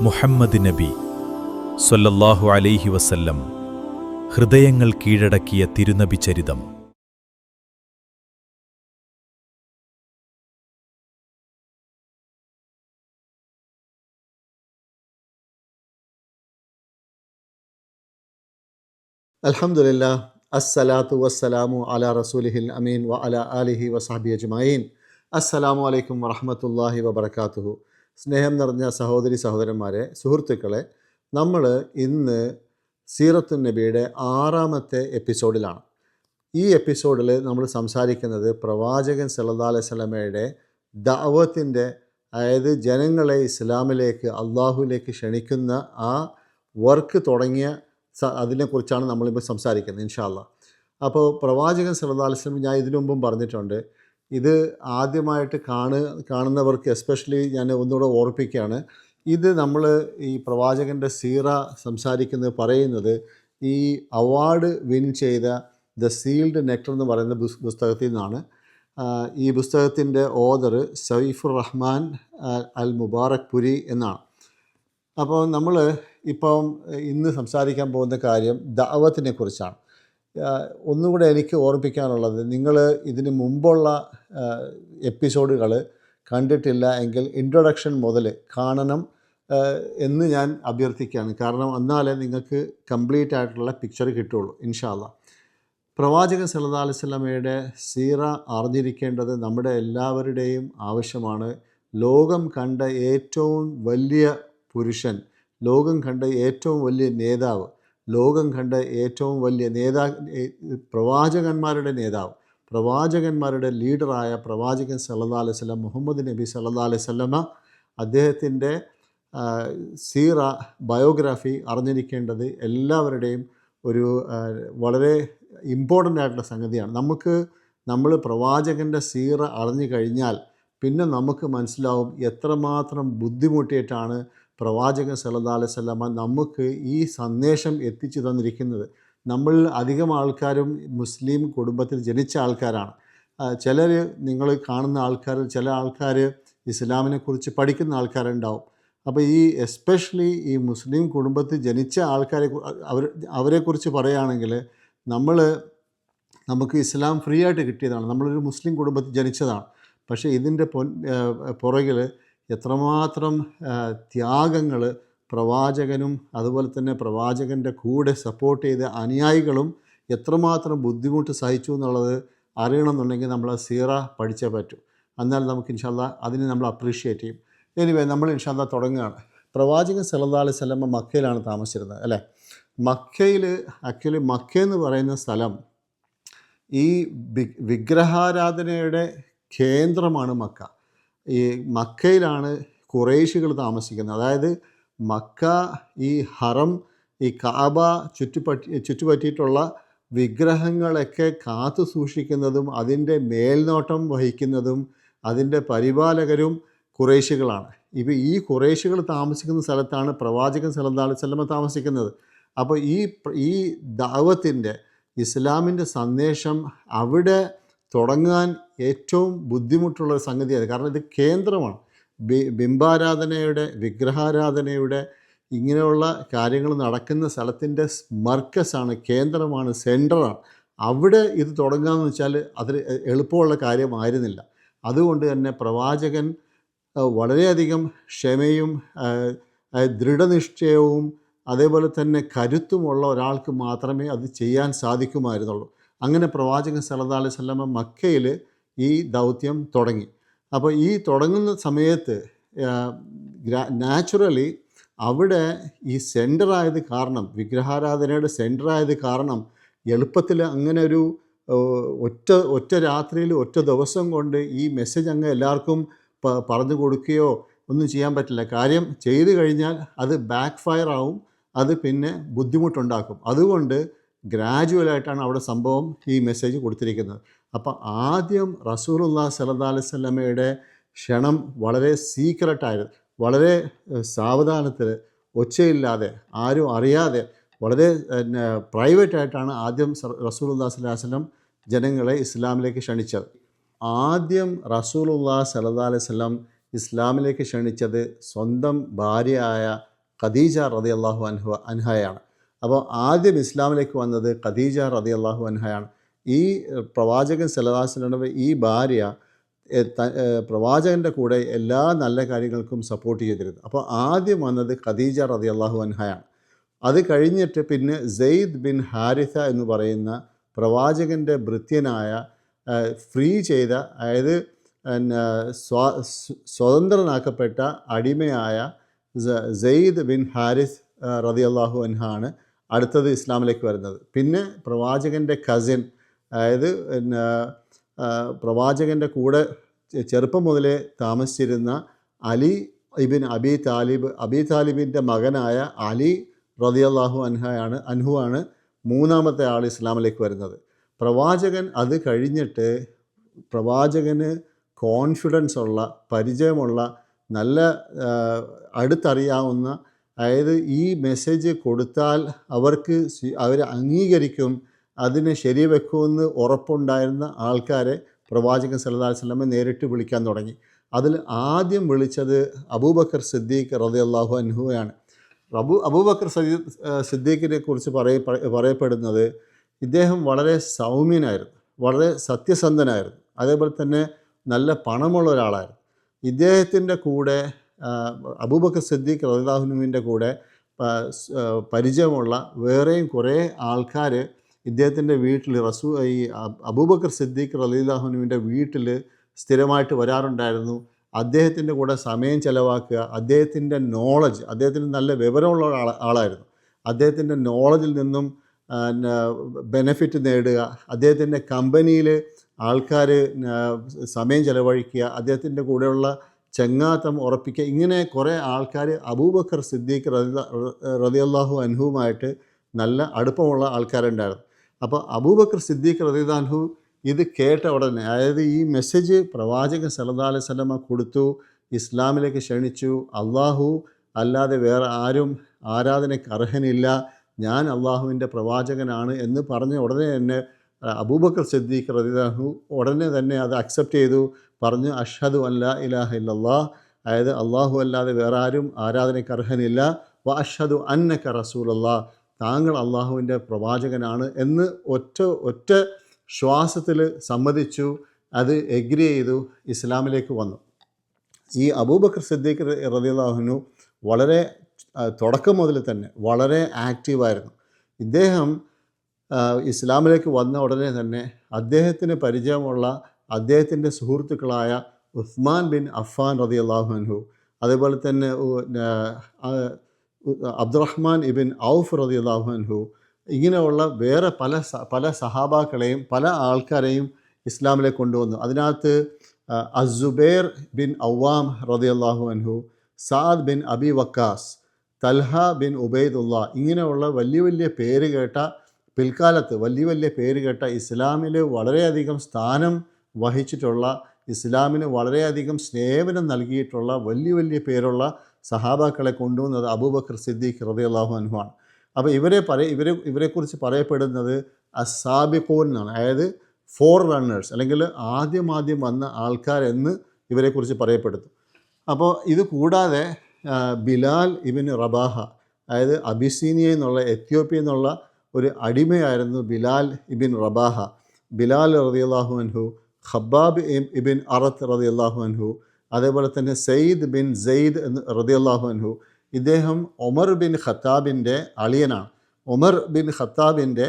മുഹമ്മദ് നബി സ്വല്ലല്ലാഹു അലൈഹി വസല്ലം ഹൃദയങ്ങൾ കീഴടക്കിയ തിരുനബി ചരിതം. അൽഹംദുലില്ലാ, അസ്സലാത്തു വസ്സലാമു അലാ റസൂലിഹിൽ അമീൻ വ അലാ ആലിഹി വസഹബി അജ്മഈൻ. അസ്സലാമു അലൈക്കും വറഹ്മത്തുള്ളാഹി വബറകാതുഹു. സ്നേഹം നിറഞ്ഞ സഹോദരി സഹോദരന്മാരെ, സുഹൃത്തുക്കളെ, നമ്മൾ ഇന്ന് സീറത്തുൻ നബിയുടെ 6ാമത്തെ എപ്പിസോഡിലാണ്. ഈ എപ്പിസോഡിൽ നമ്മൾ സംസാരിക്കുന്നത് പ്രവാചകൻ സല്ലല്ലാഹു അലൈഹി വസല്ലമയുടെ ദഅവത്തിൻ്റെ, അതായത് ജനങ്ങളെ ഇസ്ലാമിലേക്ക്, അള്ളാഹുവിലേക്ക് ക്ഷണിക്കുന്ന ആ വർക്ക് തുടങ്ങിയ അതിനെക്കുറിച്ചാണ് നമ്മളിപ്പോൾ സംസാരിക്കുന്നത് ഇൻഷാ അല്ലാഹ്. അപ്പോൾ പ്രവാചകൻ സല്ലല്ലാഹു അലൈഹി വസല്ലം, ഞാൻ ഇതിനു മുമ്പും പറഞ്ഞിട്ടുണ്ട്, ഇത് ആദ്യമായിട്ട് കാണുന്നവർക്ക് എസ്പെഷ്യലി ഞാൻ ഒന്നുകൂടെ ഓർപ്പിക്കുകയാണ്. ഇത് നമ്മൾ ഈ പ്രവാചകൻ്റെ സീറ സംസാരിക്കുന്നത്, പറയുന്നത് ഈ അവാർഡ് വിൻ ചെയ്ത ദ സീൽഡ് നെക്ടർ എന്ന് പറയുന്ന പുസ്തകത്തിൽ നിന്നാണ്. ഈ പുസ്തകത്തിൻ്റെ ഓതർ സൈഫുർ റഹ്മാൻ അൽ മുബാറക് പുരി എന്നാണ്. അപ്പോൾ നമ്മൾ ഇപ്പം ഇന്ന് സംസാരിക്കാൻ പോകുന്ന കാര്യം ദഅവത്തിനെ കുറിച്ചാണ്. ഒന്നുകൂടെ എനിക്ക് ഓർമ്മിപ്പിക്കാനുള്ളത്, നിങ്ങൾ ഇതിന് മുമ്പുള്ള എപ്പിസോഡുകൾ കണ്ടിട്ടില്ല എങ്കിൽ ഇൻട്രൊഡക്ഷൻ മുതൽ കാണണം എന്ന് ഞാൻ അഭ്യർത്ഥിക്കുകയാണ്. കാരണം എന്നാലേ നിങ്ങൾക്ക് കംപ്ലീറ്റ് ആയിട്ടുള്ള പിക്ചർ കിട്ടുള്ളൂ ഇൻഷാ അല്ലാഹ്. പ്രവാചകൻ സല്ലല്ലാഹു അലൈഹി വസല്ലമയുടെ സീറ അറിഞ്ഞിരിക്കേണ്ടത് നമ്മുടെ എല്ലാവരുടെയും ആവശ്യമാണ്. ലോകം കണ്ട ഏറ്റവും വലിയ പുരുഷൻ, ലോകം കണ്ട ഏറ്റവും വലിയ നേതാവ്, ലോകം കണ്ട ഏറ്റവും വലിയ പ്രവാചകന്മാരുടെ നേതാവ്, പ്രവാചകന്മാരുടെ ലീഡറായ പ്രവാചകൻ സല്ലല്ലാഹു അലൈഹി വസല്ലം, മുഹമ്മദ് നബി സല്ലല്ലാഹു അലൈഹി വസല്ലമ, അദ്ദേഹത്തിൻ്റെ സീറ ബയോഗ്രാഫി അറിഞ്ഞിരിക്കേണ്ടത് എല്ലാവരുടെയും ഒരു വളരെ ഇമ്പോർട്ടൻ്റ് ആയിട്ടുള്ള സംഗതിയാണ്. നമ്മൾ പ്രവാചകൻ്റെ സീറ അറിഞ്ഞു കഴിഞ്ഞാൽ പിന്നെ നമുക്ക് മനസ്സിലാവും എത്രമാത്രം ബുദ്ധിമുട്ടിയിട്ടാണ് പ്രവാചകൻ സല്ലല്ലാഹു അലൈഹി വസല്ലമ നമുക്ക് ഈ സന്ദേശം എത്തിച്ചു തന്നിരിക്കുന്നത്. നമ്മൾ അധികം ആൾക്കാരും മുസ്ലിം കുടുംബത്തിൽ ജനിച്ച ആൾക്കാരാണ്. ചിലർ, നിങ്ങൾ കാണുന്ന ആൾക്കാരിൽ ചില ആൾക്കാർ ഇസ്ലാമിനെക്കുറിച്ച് പഠിക്കുന്ന ആൾക്കാരുണ്ടാവും. അപ്പോൾ ഈ എസ്പെഷ്യലി ഈ മുസ്ലിം കുടുംബത്തിൽ ജനിച്ച ആൾക്കാരെ അവരെക്കുറിച്ച് പറയുകയാണെങ്കിൽ, നമുക്ക് ഇസ്ലാം ഫ്രീ ആയിട്ട് കിട്ടിയതാണ്. നമ്മളൊരു മുസ്ലിം കുടുംബത്തിൽ ജനിച്ചതാണ്. പക്ഷേ ഇതിൻ്റെ പുറകിൽ എത്രമാത്രം ത്യാഗങ്ങൾ പ്രവാചകനും അതുപോലെ തന്നെ പ്രവാചകൻ്റെ കൂടെ സപ്പോർട്ട് ചെയ്ത അനുയായികളും എത്രമാത്രം ബുദ്ധിമുട്ട് സഹിച്ചു എന്നുള്ളത് അറിയണമെന്നുണ്ടെങ്കിൽ നമ്മൾ ആ സീറ പഠിച്ചേ പറ്റൂ. എന്നാൽ നമുക്ക് ഇൻഷാ അല്ലാഹ് അതിനെ നമ്മൾ അപ്രീഷിയേറ്റ് ചെയ്യും. എനിവേ, നമ്മൾ ഇൻഷാ അല്ലാഹ് തുടങ്ങുകയാണ്. പ്രവാചകൻ സല്ലല്ലാഹു അലൈഹി വസല്ലമ മക്കയിലാണ് താമസിച്ചിരുന്നത്, അല്ലേ? മക്ക എന്ന് പറയുന്ന സ്ഥലം ഈ വിഗ്രഹാരാധനയുടെ കേന്ദ്രമാണ് മക്ക. ഈ മക്കയിലാണ് ഖുറൈശികൾ താമസിക്കുന്നത്. അതായത് മക്ക, ഈ ഹറം, ഈ കഅബ ചുറ്റുപറ്റിയിട്ടുള്ള വിഗ്രഹങ്ങളൊക്കെ കാത്തു സൂക്ഷിക്കുന്നതും അതിൻ്റെ മേൽനോട്ടം വഹിക്കുന്നതും അതിൻ്റെ പരിപാലകരും ഖുറൈശികളാണ്. ഇപ്പോൾ ഈ ഖുറൈശികൾ താമസിക്കുന്ന സ്ഥലത്താണ് പ്രവാചകൻ സല്ലല്ലാഹു അലൈഹി വസല്ലമ താമസിക്കുന്നത്. അപ്പോൾ ഈ ദഅവത്തിൻ്റെ, ഇസ്ലാമിൻ്റെ സന്ദേശം അവിടെ തുടങ്ങാൻ ഏറ്റവും ബുദ്ധിമുട്ടുള്ള സംഗതിയാണ്. കാരണം ഇത് കേന്ദ്രമാണ്. ബിംബാരാധനയുടെ, വിഗ്രഹാരാധനയുടെ, ഇങ്ങനെയുള്ള കാര്യങ്ങൾ നടക്കുന്ന സ്ഥലത്തിൻ്റെ മർക്കസാണ്, കേന്ദ്രമാണ്, സെൻറ്ററാണ്. അവിടെ ഇത് തുടങ്ങുകയെന്ന് വെച്ചാൽ അത് എളുപ്പമുള്ള കാര്യമായിരുന്നില്ല. അതുകൊണ്ട് തന്നെ പ്രവാചകൻ വളരെയധികം ക്ഷമയും ദൃഢനിശ്ചയവും അതേപോലെ തന്നെ കരുത്തുമുള്ള ഒരാൾക്ക് മാത്രമേ അത് ചെയ്യാൻ സാധിക്കുമായിരുന്നുള്ളൂ. അങ്ങനെ പ്രവാചകൻ സല്ലല്ലാഹു അലൈഹി വസല്ലമ മക്കയിൽ ഈ ദൗത്യം തുടങ്ങി. അപ്പോൾ ഈ തുടങ്ങുന്ന സമയത്ത് നാച്ചുറലി അവിടെ ഈ സെൻറ്ററായത് കാരണം, വിഗ്രഹാരാധനയുടെ സെൻറ്ററായത് കാരണം എളുപ്പത്തിൽ അങ്ങനെ ഒരു ഒറ്റ രാത്രിയിൽ, ഒറ്റ ദിവസം കൊണ്ട് ഈ മെസ്സേജ് അങ്ങ് എല്ലാവർക്കും പറഞ്ഞു കൊടുക്കുകയോ ഒന്നും ചെയ്യാൻ പറ്റില്ല. കാര്യം ചെയ്തു കഴിഞ്ഞാൽ അത് ബാക്ക് ഫയർ ആവും, അത് പിന്നെ ബുദ്ധിമുട്ടുണ്ടാക്കും. അതുകൊണ്ട് ഗ്രാജുവലായിട്ടാണ് അവിടെ സംഭവം ഈ മെസ്സേജ് കൊടുത്തിരിക്കുന്നത്. അപ്പോൾ ആദ്യം റസൂലുള്ളാഹി സ്വല്ലല്ലാഹു അലൈഹി വസല്ലമയുടെ ക്ഷണം വളരെ സീക്രട്ടായിരുന്നു, വളരെ സാവധാനത്തിൽ, ഒച്ചയില്ലാതെ, ആരും അറിയാതെ, വളരെ പ്രൈവറ്റായിട്ടാണ് ആദ്യം റസൂലുള്ളാഹി സ്വല്ലല്ലാഹു അലൈഹി വസല്ലം ജനങ്ങളെ ഇസ്ലാമിലേക്ക് ക്ഷണിച്ചത്. ആദ്യം റസൂലുള്ളാഹി സ്വല്ലല്ലാഹു അലൈഹി വസല്ലം ഇസ്ലാമിലേക്ക് ക്ഷണിച്ചത് സ്വന്തം ഭാര്യയായ ഖദീജ റളിയല്ലാഹു അൻഹയാണ്. അപ്പോൾ ആദ്യം ഇസ്ലാമിലേക്ക് വന്നത് ഖദീജ റളിയല്ലാഹു അൻഹയാണ്. ഈ പ്രവാചകൻ സല്ലല്ലാഹു അലൈഹി വസല്ലമയുടെ ഈ ഭാര്യ പ്രവാചകൻ്റെ കൂടെ എല്ലാ നല്ല കാര്യങ്ങൾക്കും സപ്പോർട്ട് ചെയ്തിരുന്നു. അപ്പോൾ ആദ്യം വന്നത് ഖദീജ റളിയല്ലാഹു അൻഹയാണ്. അത് കഴിഞ്ഞിട്ട് പിന്നെ സെയ്ദ് ബിൻ ഹാരിഥ എന്ന് പറയുന്ന പ്രവാചകൻ്റെ ഭൃത്യനായ ഫ്രീ ചെയ്ത, അതായത് സ്വതന്ത്രനാക്കപ്പെട്ട അടിമയായ സെയ്ദ് ബിൻ ഹാരിസ് റളിയല്ലാഹു അൻഹാണ് അടുത്തത് ഇസ്ലാമിലേക്ക് വരുന്നത്. പിന്നെ പ്രവാചകൻ്റെ കസിൻ, അതായത് പ്രവാചകൻ്റെ കൂടെ ചെറുപ്പം മുതലേ താമസിച്ചിരുന്ന അലി ഇബിൻ അബി താലിബിൻ്റെ മകനായ അലി റളിയല്ലാഹു അൻഹുവാണ് മൂന്നാമത്തെ ആൾ ഇസ്ലാമിലേക്ക് വരുന്നത്. പ്രവാചകൻ അത് കഴിഞ്ഞിട്ട് പ്രവാചകന് കോൺഫിഡൻസ് ഉള്ള, പരിചയമുള്ള, നല്ല അടുത്തറിയാവുന്ന, അതായത് ഈ മെസ്സേജ് കൊടുത്താൽ അവർ അംഗീകരിക്കും, അതിനെ ശരിവെക്കുമെന്ന് ഉറപ്പുണ്ടായിരുന്ന ആൾക്കാരെ പ്രവാചകൻ സല്ലല്ലാഹു അലൈഹി വസല്ലം നേരിട്ട് വിളിക്കാൻ തുടങ്ങി. അതിൽ ആദ്യം വിളിച്ചത് അബൂബക്കർ സിദ്ദീഖ് റളിയല്ലാഹു അൻഹുവാണ്. അബൂബക്കർ സിദ്ദീഖിനെ കുറിച്ച് പറയപ്പെടുന്നത് ഇദ്ദേഹം വളരെ സൗമ്യനായിരുന്നു, വളരെ സത്യസന്ധനായിരുന്നു, അതേപോലെ തന്നെ നല്ല പണമുള്ള ഒരാളായിരുന്നു. ഇദ്ദേഹത്തിൻ്റെ കൂടെ അബൂബക്കർ സിദ്ദീഖ് റളിയല്ലാഹു അൻഹുവിൻ്റെ കൂടെ പരിചയമുള്ള വേറെയും കുറേ ആൾക്കാർ ഇദ്ദേഹത്തിൻ്റെ വീട്ടിൽ ഈ അബൂബക്കർ സിദ്ദീഖ് റളിയല്ലാഹു അൻഹുവിൻ്റെ വീട്ടിൽ സ്ഥിരമായിട്ട് വരാറുണ്ടായിരുന്നു. അദ്ദേഹത്തിൻ്റെ കൂടെ സമയം ചെലവാക്കുക, അദ്ദേഹത്തിൻ്റെ നോളജ്, അദ്ദേഹത്തിന് നല്ല വിവരമുള്ള ആളായിരുന്നു, അദ്ദേഹത്തിൻ്റെ നോളജിൽ നിന്നും ബെനഫിറ്റ് നേടുക, അദ്ദേഹത്തിൻ്റെ കമ്പനിയിൽ ആൾക്കാർ സമയം ചെലവഴിക്കുക, അദ്ദേഹത്തിൻ്റെ കൂടെയുള്ള ചങ്ങാത്തം ഉറപ്പിക്കുക, ഇങ്ങനെ കുറേ ആൾക്കാർ അബൂബക്കർ സിദ്ദീഖ് റളിയല്ലാഹു അൻഹുവുമായിട്ട് നല്ല അടുപ്പമുള്ള ആൾക്കാരുണ്ടായിരുന്നു. അപ്പോൾ അബൂബക്കർ സിദ്ദീഖ് റളിയല്ലാഹു അൻഹു ഇത് കേട്ട ഉടനെ, അതായത് ഈ മെസ്സേജ് പ്രവാചകൻ സല്ലല്ലാഹു അലൈഹി വസല്ലമ കൊടുത്തു, ഇസ്ലാമിലേക്ക് ക്ഷണിച്ചു, അള്ളാഹു അല്ലാതെ വേറെ ആരും ആരാധനയ്ക്ക് അർഹനില്ല, ഞാൻ അള്ളാഹുവിൻ്റെ പ്രവാചകനാണ് എന്ന് പറഞ്ഞ ഉടനെ തന്നെ അബൂബക്കർ സിദ്ദീഖ് റളിയല്ലാഹു അൻഹു ഉടനെ തന്നെ അത് അക്സെപ്റ്റ് ചെയ്തു. പറഞ്ഞു അഷ്ഹദു അല്ലാ ഇലാഹ ഇല്ലല്ലാഹ്, അതായത് അള്ളാഹു അല്ലാതെ വേറെ ആരും ആരാധനയ്ക്ക് അർഹനില്ല, വ അഷ്ഹദു അന്നക റസൂലുള്ളാഹ്, താങ്കൾ അള്ളാഹുവിൻ്റെ പ്രവാചകനാണ് എന്ന് ഒറ്റ ശ്വാസത്തിൽ സമ്മതിച്ചു. അത് എഗ്രി ചെയ്തു, ഇസ്ലാമിലേക്ക് വന്നു. ഈ അബൂബക്കർ സിദ്ദീഖ് റളിയല്ലാഹു അൻഹു വളരെ തുടക്കം മുതൽ തന്നെ വളരെ ആക്റ്റീവായിരുന്നു. ഇദ്ദേഹം ഇസ്ലാമിലേക്ക് വന്ന ഉടനെ തന്നെ അദ്ദേഹത്തിന് പരിചയമുള്ള അദ്ദേഹത്തിൻ്റെ സുഹൃത്തുക്കളായ ഉസ്മാൻ ബിൻ അഫ്ഫാൻ റളിയല്ലാഹു അൻഹു, അതേപോലെ തന്നെ അബ്ദുറഹ്മാൻ ഇബിൻ ഔഫ് റളിയല്ലാഹു അൻഹു, ഇങ്ങനെയുള്ള വേറെ പല സഹാബാക്കളെയും പല ആൾക്കാരെയും ഇസ്ലാമിലേക്ക് കൊണ്ടുവന്നു. അതിനകത്ത് അസുബൈർ ബിൻ അവ്വാം റളിയല്ലാഹു അൻഹു, Saad bin Abi Waqqas, Talha bin Ubaidullah, ഇങ്ങനെയുള്ള വലിയ പേര് കേട്ട, പിൽക്കാലത്ത് വലിയ പേര് കേട്ട, ഇസ്ലാമിൽ വളരെയധികം സ്ഥാനം വഹിച്ചിട്ടുള്ള, ഇസ്ലാമിന് വളരെയധികം സേവനം നൽകിയിട്ടുള്ള വലിയ പേരുള്ള സഹാബാക്കളെ കൊണ്ടുവന്നത് അബൂബക്കർ സിദ്ദീഖ് റളിയല്ലാഹു അൻഹു ആണ്. അപ്പോൾ ഇവരെക്കുറിച്ച് പറയപ്പെടുന്നത് അസ്സാബിഖൂൻ എന്നാണ്, അതായത് ഫോർ റണ്ണേഴ്സ്, അല്ലെങ്കിൽ ആദ്യം വന്ന ആൾക്കാരെന്ന് ഇവരെക്കുറിച്ച് പറയപ്പെടുന്നു. അപ്പോൾ ഇത് കൂടാതെ ബിലാൽ ഇബിൻ റബാഹ, അതായത് അബിസീനിയ എന്നുള്ള എത്യോപ്യ എന്നുള്ള ഒരു അടിമയായിരുന്നു ബിലാൽ ഇബിൻ റബാഹ. ബിലാൽ റളിയല്ലാഹു അൻഹു, ഖബ്ബാബ് ഇബിൻ അറത്ത് റളിയല്ലാഹു അൻഹു, അതേപോലെ തന്നെ സയ്യിദ് ബിൻ സെയ്ദ് റളിയല്ലാഹു അൻഹു. ഇദ്ദേഹം ഉമർ ബിൻ ഖത്താബിൻ്റെ അളിയനാണ്. ഉമർ ബിൻ ഖത്താബിൻ്റെ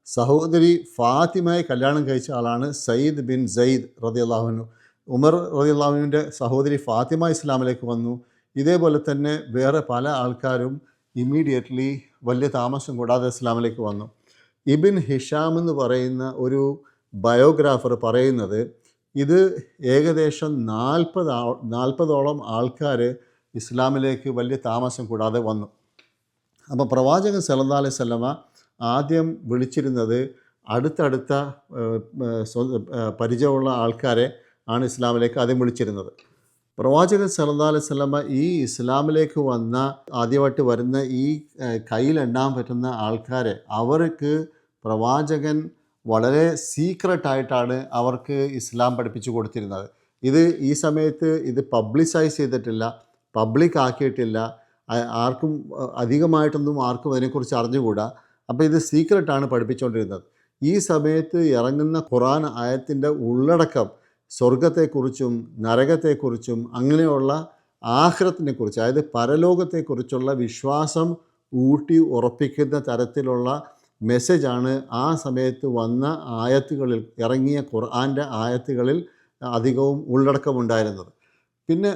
സഹോദരി ഫാത്തിമയെ കല്യാണം കഴിച്ച ആളാണ് സയ്യിദ് ബിൻ സെയ്ദ് റളിയല്ലാഹു അൻഹു. ഉമർ റളിയല്ലാഹു അൻഹുവിൻ്റെ സഹോദരി ഫാത്തിമ ഇസ്ലാമിലേക്ക് വന്നു. ഇതേപോലെ തന്നെ വേറെ പല ആൾക്കാരും ഇമ്മീഡിയറ്റ്ലി വലിയ താമസം കൂടാതെ ഇസ്ലാമിലേക്ക് വന്നു. ഇബിൻ ഹിഷാം എന്ന് പറയുന്ന ഒരു ബയോഗ്രാഫർ പറയുന്നത് ഇത് ഏകദേശം 40ഓളം ആൾക്കാർ ഇസ്ലാമിലേക്ക് വലിയ താമസം കൂടാതെ വന്നു. അപ്പോൾ പ്രവാചകൻ സല്ലല്ലാഹു അലൈഹി വസല്ലമ ആദ്യം വിളിച്ചിരുന്നത് അടുത്തടുത്ത പരിചയമുള്ള ആൾക്കാരെ ആണ് ഇസ്ലാമിലേക്ക് ആദ്യം വിളിച്ചിരുന്നത്. പ്രവാചകൻ സല്ലല്ലാഹു അലൈഹി വസല്ലമ ഈ ഇസ്ലാമിലേക്ക് വന്ന ആദ്യമായിട്ട് വരുന്ന ഈ കയ്യിലെണ്ണാൻ പറ്റുന്ന ആൾക്കാരെ അവർക്ക് പ്രവാചകൻ വളരെ സീക്രട്ടായിട്ടാണ് അവർക്ക് ഇസ്ലാം പഠിപ്പിച്ചു കൊടുത്തിരുന്നത്. ഈ സമയത്ത് ഇത് പബ്ലിസൈസ് ചെയ്തിട്ടില്ല, പബ്ലിക് ആക്കിയിട്ടില്ല. ആർക്കും അധികമായിട്ടൊന്നും ആർക്കും അതിനെക്കുറിച്ച് അറിഞ്ഞുകൂടാ. അപ്പോൾ ഇത് സീക്രട്ടാണ് പഠിപ്പിച്ചുകൊണ്ടിരുന്നത്. ഈ സമയത്ത് ഇറങ്ങുന്ന ഖുർആൻ ആയത്തിൻ്റെ ഉള്ളടക്കം സ്വർഗത്തെക്കുറിച്ചും നരകത്തെക്കുറിച്ചും അങ്ങനെയുള്ള ആഖിറത്തിനെക്കുറിച്ച്, അതായത് പരലോകത്തെക്കുറിച്ചുള്ള വിശ്വാസം ഊട്ടി ഉറപ്പിക്കുന്ന തരത്തിലുള്ള മെസ്സേജാണ് ആ സമയത്ത് വന്ന ആയത്തുകളിൽ, ഇറങ്ങിയ ഖുർആൻ്റെ ആയത്തുകളിൽ അധികവും ഉള്ളടക്കമുണ്ടായിരുന്നത്. പിന്നെ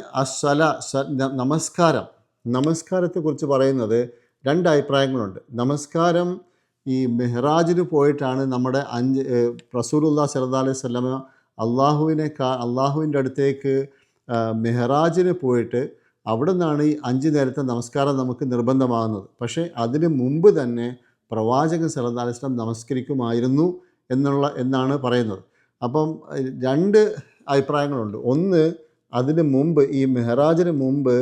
നമസ്കാരത്തെക്കുറിച്ച് പറയുന്നത് 2 അഭിപ്രായങ്ങളുണ്ട്. നമസ്കാരം ഈ മെഹ്റാജിന് പോയിട്ടാണ് നമ്മുടെ റസൂലുള്ളാഹി സ്വല്ലല്ലാഹു അലൈഹി വസല്ലമ അള്ളാഹുവിൻ്റെ അടുത്തേക്ക് മെഹ്റാജിന് പോയിട്ട് അവിടെ നിന്നാണ് ഈ 5 നേരത്തെ നമസ്കാരം നമുക്ക് നിർബന്ധമാകുന്നത്. പക്ഷേ അതിന് മുമ്പ് തന്നെ പ്രവാചകൻ സല്ലല്ലാഹു അലൈഹി വസല്ലം നമസ്കരിക്കുമായിരുന്നു എന്നാണ് പറയുന്നത്. അപ്പം 2 അഭിപ്രായങ്ങളുണ്ട്. ഒന്ന്, അതിന് മുമ്പ് ഈ മെഹ്റാജിന് മുമ്പ്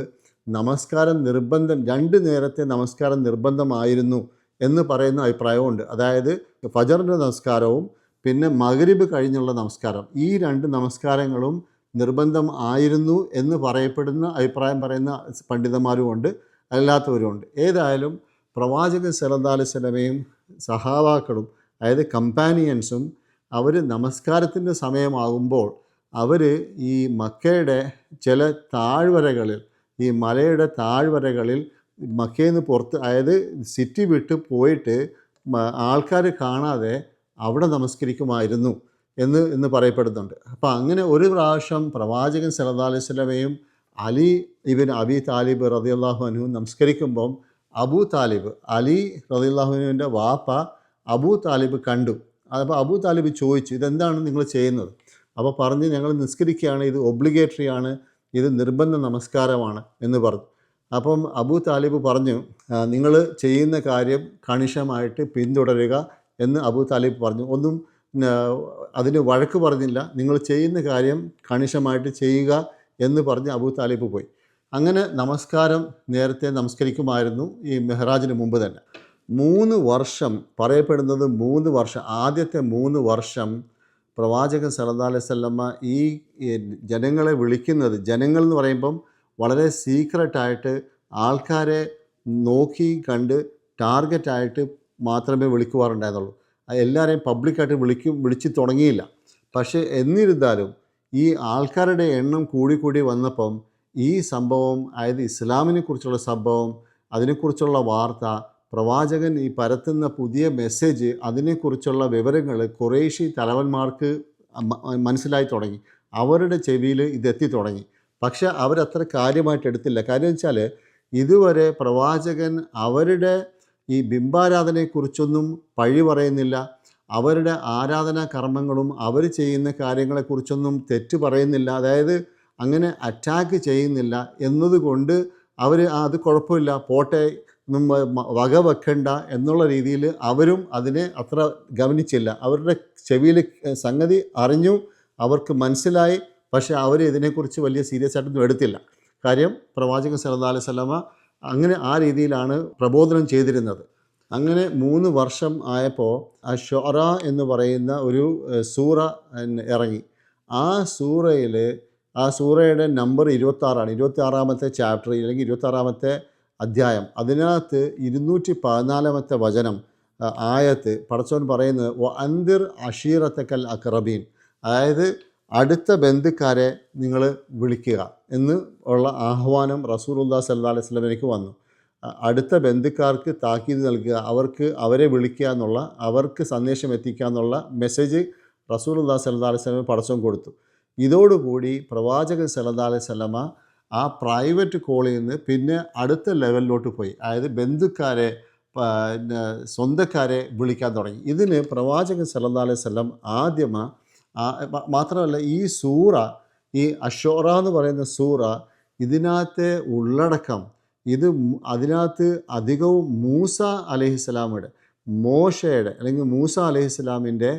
നമസ്കാരം 2 നേരത്തെ നമസ്കാരം നിർബന്ധമായിരുന്നു എന്ന് പറയുന്ന അഭിപ്രായമുണ്ട്. അതായത് ഫജറിൻ്റെ നമസ്കാരവും പിന്നെ മഗ്രിബ് കഴിഞ്ഞുള്ള നമസ്കാരം, ഈ 2 നമസ്കാരങ്ങളും നിർബന്ധം ആയിരുന്നു എന്ന് പറയപ്പെടുന്ന അഭിപ്രായം പറയുന്ന പണ്ഡിതന്മാരുമുണ്ട്, അല്ലാത്തവരുമുണ്ട്. ഏതായാലും പ്രവാചകൻ സല്ലല്ലാഹു അലൈഹി വസല്ലമയും സഹാബാക്കളും, അതായത് കമ്പാനിയൻസും, അവർ നമസ്കാരത്തിൻ്റെ സമയമാകുമ്പോൾ അവർ ഈ മക്കയുടെ ചില താഴ്വരകളിൽ, ഈ മലയുടെ താഴ്വരകളിൽ മക്കയിൽ നിന്ന് പുറത്ത്, അതായത് സിറ്റി വിട്ട് പോയിട്ട് ആൾക്കാർ കാണാതെ അവിടെ നമസ്കരിക്കുമായിരുന്നു എന്ന് പറയപ്പെടുന്നുണ്ട്. അപ്പോൾ അങ്ങനെ ഒരു പ്രാവശ്യം പ്രവാചകൻ സല്ലല്ലാഹു അലൈഹി വസല്ലമയും അലി ഇബ്ൻ അബി താലിബ് റളിയല്ലാഹു അൻഹു നമസ്കരിക്കുമ്പം അലി റളിയല്ലാഹു അൻഹുവിൻ്റെ വാപ്പ അബൂ താലിബ് കണ്ടു. അപ്പോൾ അബൂ താലിബ് ചോദിച്ചു, ഇതെന്താണ് നിങ്ങൾ ചെയ്യുന്നത്? അപ്പോൾ പറഞ്ഞ്, ഞങ്ങൾ നിസ്കരിക്കുകയാണ്, ഇത് ഒബ്ലിഗേറ്ററി ആണ്, ഇത് നിർബന്ധ നമസ്കാരമാണ് എന്ന് പറഞ്ഞു. അപ്പം അബൂ താലിബ് പറഞ്ഞു, നിങ്ങൾ ചെയ്യുന്ന കാര്യം കണിശമായിട്ട് പിന്തുടരുക എന്ന് അബൂ താലിബ് പറഞ്ഞു. ഒന്നും അതിന് വഴക്ക് പറഞ്ഞില്ല, നിങ്ങൾ ചെയ്യുന്ന കാര്യം കണിശമായിട്ട് ചെയ്യുക എന്ന് പറഞ്ഞ് അബൂ താലിബ് പോയി. അങ്ങനെ നമസ്കാരം നേരത്തെ നമസ്കരിക്കുമായിരുന്നു ഈ മെഹ്റാജിന് മുമ്പ് തന്നെ. 3 വർഷം പറയപ്പെടുന്നത്, 3 വർഷം, ആദ്യത്തെ 3 വർഷം പ്രവാചകൻ സല്ലല്ലാഹു അലൈഹി വസല്ലമ ഈ ജനങ്ങളെ വിളിക്കുന്നത്, ജനങ്ങൾ എന്ന് പറയുമ്പം വളരെ സീക്രട്ടായിട്ട് ആൾക്കാരെ നോക്കി കണ്ട് ടാർഗറ്റായിട്ട് മാത്രമേ വിളിക്കുവാറുണ്ടായിരുന്നുള്ളൂ. എല്ലാവരെയും പബ്ലിക്കായിട്ട് വിളിച്ച് തുടങ്ങിയില്ല. പക്ഷേ എന്നിരുന്നാലും ഈ ആൾക്കാരുടെ എണ്ണം കൂടി വന്നപ്പം ഈ സംഭവം, അതായത് ഇസ്ലാമിനെ കുറിച്ചുള്ള സംഭവം, അതിനെക്കുറിച്ചുള്ള വാർത്ത, പ്രവാചകൻ ഈ പരത്തുന്ന പുതിയ മെസ്സേജ്, അതിനെക്കുറിച്ചുള്ള വിവരങ്ങൾ ഖുറൈശി തലവന്മാർക്ക് മനസ്സിലായി തുടങ്ങി. അവരുടെ ചെവിയിൽ ഇതെത്തി തുടങ്ങി. പക്ഷെ അവരത്ര കാര്യമായിട്ട് എടുത്തില്ല. കാര്യം വെച്ചാൽ ഇതുവരെ പ്രവാചകൻ അവരുടെ ഈ ബിംബാരാധനയെക്കുറിച്ചൊന്നും പഴി പറയുന്നില്ല, അവരുടെ ആരാധനാ കർമ്മങ്ങളും അവർ ചെയ്യുന്ന കാര്യങ്ങളെക്കുറിച്ചൊന്നും തെറ്റ് പറയുന്നില്ല, അതായത് അങ്ങനെ അറ്റാക്ക് ചെയ്യുന്നില്ല എന്നതുകൊണ്ട് അവർ അത് കുഴപ്പമില്ല, പോട്ടെ, വക വെക്കണ്ട എന്നുള്ള രീതിയിൽ അവരും അതിനെ അത്ര ഗവനിച്ചില്ല. അവരുടെ ചെവിയിൽ സംഗതി അറിഞ്ഞു, അവർക്ക് മനസ്സിലായി, പക്ഷേ അവർ ഇതിനെക്കുറിച്ച് വലിയ സീരിയസ് ആയിട്ടൊന്നും എടുത്തില്ല. കാര്യം പ്രവാചകൻ സല്ലല്ലാഹു അലൈഹി വസല്ലമ അങ്ങനെ ആ രീതിയിലാണ് പ്രബോധനം ചെയ്തിരുന്നത്. അങ്ങനെ 3 വർഷം ആയപ്പോൾ അശ്ശുഅറ എന്ന് പറയുന്ന ഒരു സൂറ ഇറങ്ങി. ആ സൂറയുടെ നമ്പർ 26ആണ്. 26ാമത്തെ ചാപ്റ്റർ, അല്ലെങ്കിൽ 26ാമത്തെ അധ്യായം. അതിനകത്ത് 214ാമത്തെ വചനം, ആയത്ത്, പടച്ചോൻ പറയുന്നത് വഅൻദിർ അശീറത്തക്കൽ അഖറബീൻ, അതായത് അടുത്ത ബന്ധുക്കാരെ നിങ്ങൾ വിളിക്കുക എന്ന് ഉള്ള ആഹ്വാനം റസൂലുള്ളാഹി സ്വല്ലല്ലാഹു അലൈഹി വസല്ലമയ്ക്ക് വന്നു. അടുത്ത ബന്ധുക്കാർക്ക് താക്കീത് നൽകുക, അവരെ വിളിക്കുക എന്നുള്ള, അവർക്ക് സന്ദേശം എത്തിക്കുക എന്നുള്ള മെസ്സേജ് റസൂലുള്ളാഹി സ്വല്ലല്ലാഹു അലൈഹി വസല്ലമ പടച്ചോൻ കൊടുത്തു. ഇതോടുകൂടി പ്രവാചകൻ സല്ലല്ലാഹു അലൈഹി വസല്ലമ ആ പ്രൈവറ്റ് കോളിൽ നിന്ന് പിന്നെ അടുത്ത ലെവലിലോട്ട് പോയി. അതായത് ബന്ധുക്കാരെ, സ്വന്തക്കാരെ വിളിക്കാൻ തുടങ്ങി. ഇതിന് പ്രവാചകൻ സല്ലല്ലാഹു അലൈഹി വസല്ലം മാത്രമല്ല, ഈ സൂറ, ഈ അശ്ശുഅറ എന്ന് പറയുന്ന സൂറ, ഇതിനകത്തെ ഉള്ളടക്കം, അതിനകത്ത് അധികവും മൂസ അലൈഹിസ്സലാമിൻ്റെ, മോശയുടെ അല്ലെങ്കിൽ മൂസ അലൈഹിസ്സലാമിൻ്റെ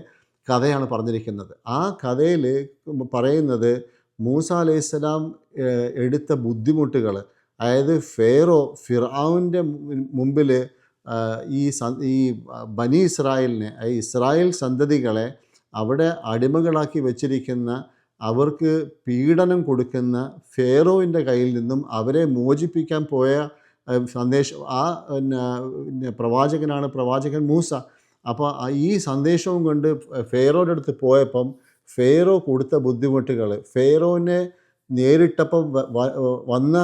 കഥയാണ് പറഞ്ഞിരിക്കുന്നത്. ആ കഥയിൽ പറയുന്നത് മൂസ അലൈഹിസ്സലാം എടുത്ത ബുദ്ധിമുട്ടുകൾ, അതായത് ഫിർഔൻ്റെ മുമ്പിൽ ഈ ബനി ഇസ്രായേലിനെ, ഇസ്രായേൽ സന്തതികളെ അവിടെ അടിമകളാക്കി വച്ചിരിക്കുന്ന, അവർക്ക് പീഡനം കൊടുക്കുന്ന ഫേറോവിൻ്റെ കയ്യിൽ നിന്നും അവരെ മോചിപ്പിക്കാൻ പോയ സന്ദേശം പിന്നെ പ്രവാചകനാണ് പ്രവാചകൻ മൂസ. അപ്പോൾ ഈ സന്ദേശവും കൊണ്ട് ഫേറോയുടെ അടുത്ത് പോയപ്പം ഫേറോ കൊടുത്ത ബുദ്ധിമുട്ടുകൾ, ഫേറോനെ നേരിട്ടപ്പം വന്ന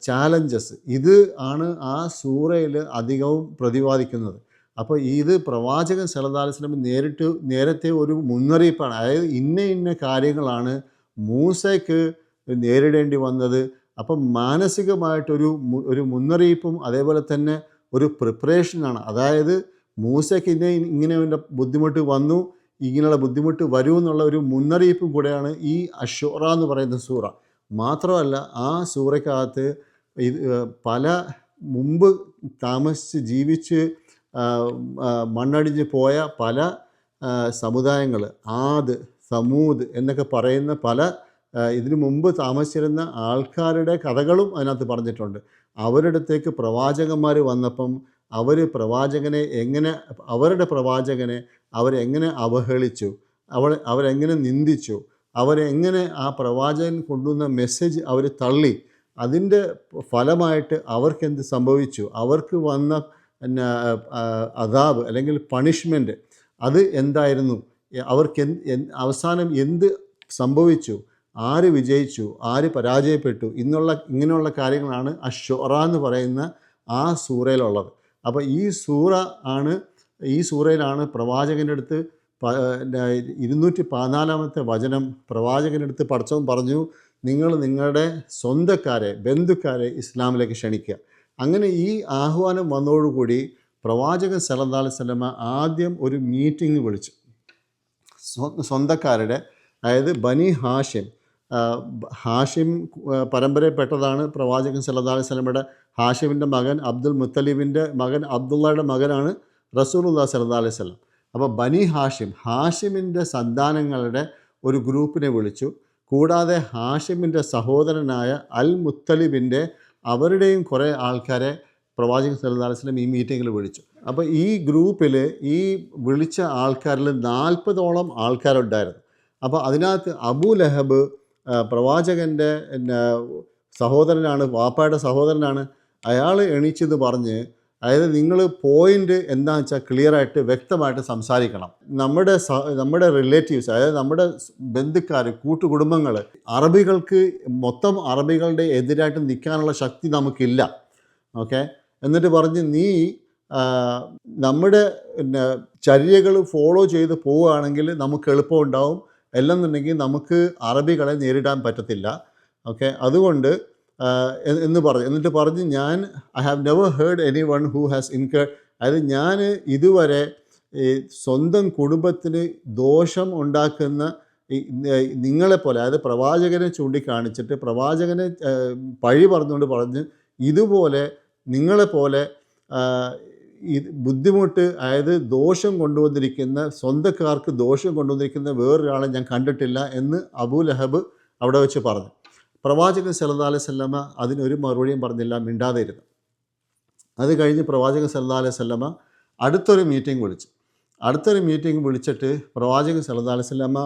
ചാലഞ്ചസ്, ഇത് ആണ് ആ സൂറയിൽ അധികവും പ്രതിപാദിക്കുന്നത്. അപ്പോൾ ഇത് പ്രവാചകൻ സല്ലല്ലാഹു അലൈഹി വസല്ലം നേരത്തെ ഒരു മുന്നറിയിപ്പാണ്. അതായത് ഇന്ന കാര്യങ്ങളാണ് മൂസയ്ക്ക് നേരിടേണ്ടി വന്നത്. അപ്പം മാനസികമായിട്ടൊരു മുന്നറിയിപ്പും അതേപോലെ തന്നെ ഒരു പ്രിപ്പറേഷനാണ്. അതായത് മൂസയ്ക്ക് ഇങ്ങനെ ബുദ്ധിമുട്ട് വന്നു, ഇങ്ങനെയുള്ള ബുദ്ധിമുട്ട് വരൂ എന്നുള്ള ഒരു മുന്നറിയിപ്പും കൂടെയാണ് ഈ അശ്ശൂറ എന്ന് പറയുന്ന സൂറ. മാത്രമല്ല ആ സൂറയ്ക്കകത്ത് പല മുമ്പ് താമസിച്ച് ജീവിച്ച് മണ്ണടിഞ്ഞ് പോയ പല സമുദായങ്ങൾ, ആദ്, സമൂദ് എന്നൊക്കെ പറയുന്ന പല ഇതിനു മുമ്പ് താമസിച്ചിരുന്ന ആൾക്കാരുടെ കഥകളും അതിനകത്ത് പറഞ്ഞിട്ടുണ്ട്. അവരുടെ അടുത്തേക്ക് പ്രവാചകന്മാർ വന്നപ്പം അവരുടെ പ്രവാചകനെ അവരെങ്ങനെ അവഹേളിച്ചു, അവരെങ്ങനെ നിന്ദിച്ചു, അവരെങ്ങനെ ആ പ്രവാചകൻ കൊണ്ടുവന്ന മെസ്സേജ് അവർ തള്ളി, അതിൻ്റെ ഫലമായിട്ട് അവർക്കെന്ത് സംഭവിച്ചു, അവർക്ക് വന്ന അദാബ് അല്ലെങ്കിൽ പണിഷ്മെൻറ്റ് അത് എന്തായിരുന്നു, അവർക്ക് അവസാനം എന്ത് സംഭവിച്ചു, ആര് വിജയിച്ചു, ആര് പരാജയപ്പെട്ടു, ഇങ്ങനെയുള്ള കാര്യങ്ങളാണ് അശ്ശൂറ എന്ന് പറയുന്ന ആ സൂറയിലുള്ളത്. അപ്പോൾ ഈ സൂറയിലാണ് പ്രവാചകൻ്റെ അടുത്ത് 214 വചനം പ്രവാചകൻ്റെ അടുത്ത് പടച്ചവൻ പറഞ്ഞു, നിങ്ങൾ നിങ്ങളുടെ സ്വന്തക്കാരെ, ബന്ധുക്കാരെ ഇസ്ലാമിലേക്ക് ക്ഷണിക്കുക. അങ്ങനെ ഈ ആഹ്വാനം വന്നതോടുകൂടി പ്രവാചകൻ സല്ലല്ലാഹു അലൈഹി വസല്ലമ ആദ്യം ഒരു മീറ്റിംഗ് വിളിച്ചു. സ്വന്തക്കാരുടെ, അതായത് ബനി ഹാഷിം പരമ്പരയിൽപ്പെട്ടതാണ് പ്രവാചകൻ സല്ലല്ലാഹു അലൈഹി വസല്ലമയുടെ. ഹാഷിമിൻ്റെ മകൻ അബ്ദുൽ മുത്തലിബിൻ്റെ മകൻ അബ്ദുള്ളയുടെ മകനാണ് റസൂലുള്ളാഹി സല്ലല്ലാഹു അലൈഹി വസല്ലം. അപ്പോൾ ബനി ഹാഷിമിൻ്റെ സന്താനങ്ങളുടെ ഒരു ഗ്രൂപ്പിനെ വിളിച്ചു. കൂടാതെ ഹാഷിമിൻ്റെ സഹോദരനായ അൽ മുത്തലിബിൻ്റെ അവരുടെയും കുറേ ആൾക്കാരെ പ്രവാചകൻ സല്ലല്ലാഹു അലൈഹി വസല്ലം ഈ മീറ്റിങ്ങിൽ വിളിച്ചു. അപ്പോൾ ഈ ഗ്രൂപ്പിൽ ഈ വിളിച്ച ആൾക്കാരിൽ 40ഓളം ആൾക്കാരുണ്ടായിരുന്നു. അപ്പോൾ അതിനകത്ത് അബൂ ലഹബ് പ്രവാചകൻ്റെ സഹോദരനാണ്, വാപ്പയുടെ സഹോദരനാണ്. അയാൾ എണീച്ചെന്ന് പറഞ്ഞ്, അതായത് നിങ്ങൾ പോയിൻ്റ് എന്താണെന്ന് വെച്ചാൽ ക്ലിയറായിട്ട് വ്യക്തമായിട്ട് സംസാരിക്കണം. നമ്മുടെ റിലേറ്റീവ്സ്, അതായത് നമ്മുടെ ബന്ധുക്കാർ, കൂട്ടുകുടുംബങ്ങൾ, മൊത്തം അറബികളുടെ എതിരായിട്ട് നിൽക്കാനുള്ള ശക്തി നമുക്കില്ല. ഓക്കെ, എന്നിട്ട് പറഞ്ഞ് നീ നമ്മുടെ ചര്യകൾ ഫോളോ ചെയ്ത് പോവുകയാണെങ്കിൽ നമുക്ക് എളുപ്പമുണ്ടാവും, അല്ലെന്നുണ്ടെങ്കിൽ നമുക്ക് അറബികളെ നേരിടാൻ പറ്റത്തില്ല. ഓക്കെ, അതുകൊണ്ട് എന്നിട്ട് പറഞ്ഞ് I have never heard any one who has incurred, അതായത് ഞാൻ ഇതുവരെ സ്വന്തം കുടുംബത്തിന് ദോഷം ഉണ്ടാക്കുന്ന നിങ്ങളെപ്പോലെ, അതായത് പ്രവാചകനെ ചൂണ്ടിക്കാണിച്ചിട്ട് പ്രവാചകനെ പഴി പറഞ്ഞ് ഇതുപോലെ നിങ്ങളെപ്പോലെ ബുദ്ധിമുട്ട്, അതായത് ദോഷം കൊണ്ടുവന്നിരിക്കുന്ന, സ്വന്തക്കാർക്ക് ദോഷം കൊണ്ടുവന്നിരിക്കുന്ന വേറൊരാളെ ഞാൻ കണ്ടിട്ടില്ല എന്ന് അബൂ ലഹബ് അവിടെ വെച്ച് പറഞ്ഞു. പ്രവാചകൻ സല്ലല്ലാഹു അലൈഹി വസല്ലമ അതിനൊരു മറുപടിയും പറഞ്ഞില്ല, മിണ്ടാതെ ഇരുന്നു. അത് കഴിഞ്ഞ് പ്രവാചകൻ സല്ലല്ലാഹു അലൈഹി വസല്ലമ അടുത്തൊരു മീറ്റിംഗ് വിളിച്ചിട്ട് പ്രവാചകൻ സല്ലല്ലാഹു അലൈഹി വസല്ലമ